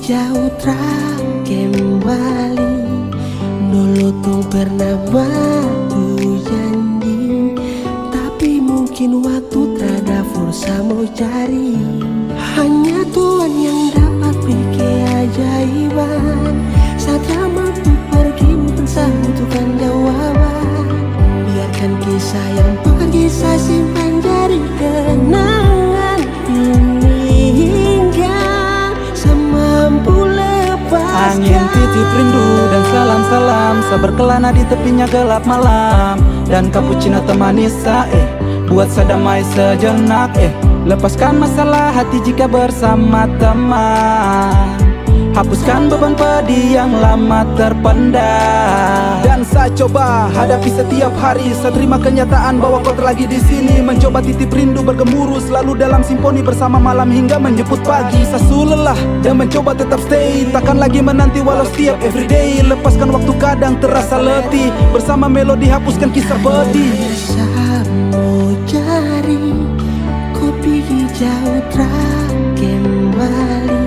jauh kembali. Dulu tuh pernah waktu janji, tapi mungkin waktu terada fursa mau cari. Hanya Tuhan yang dapat bikin ajaiban. Saat mampu pergi mungkin saya butuhkan jawaban. Biarkan kisah yang pergi saya simpan jadi kenangan ini hingga semampu lepaskan. Angin titip rindu dan salam-salam, sabar kelana di tepinya gelap malam. Dan cappuccino temani buat sedamai sejenak lepaskan masalah hati jika bersama teman. Hapuskan beban pedih yang lama terpendam. Dan saya coba hadapi setiap hari. Saya terima kenyataan bahwa kau terlagi di sini. Mencoba titip rindu bergemuruh selalu dalam simponi bersama malam hingga menjemput pagi. Saya lelah dan mencoba tetap stay. Takkan lagi menanti walau setiap everyday. Lepaskan waktu kadang terasa letih. Bersama melodi hapuskan kisah pedih. Mau cari kopi hijau kembali.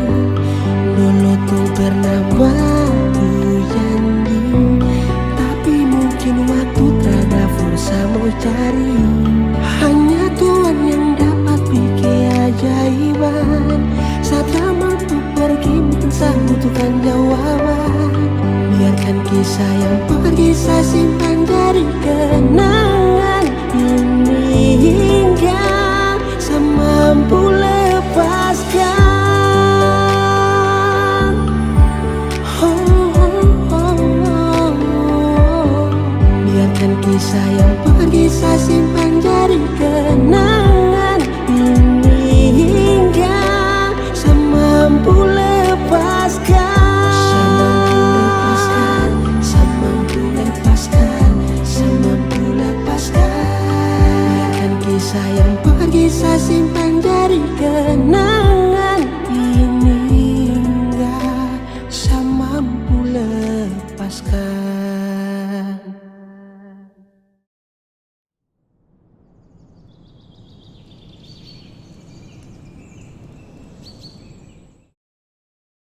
Dulu tuh pernah waktu janji, tapi mungkin waktu terada fursa mau cari. Hanya Tuhan yang dapat bikin ajaiban. Saat mampu pergi mungkin saya butuhkan jawaban. Biarkan kisah yang pergi saya simpan jadi kenangan ini hingga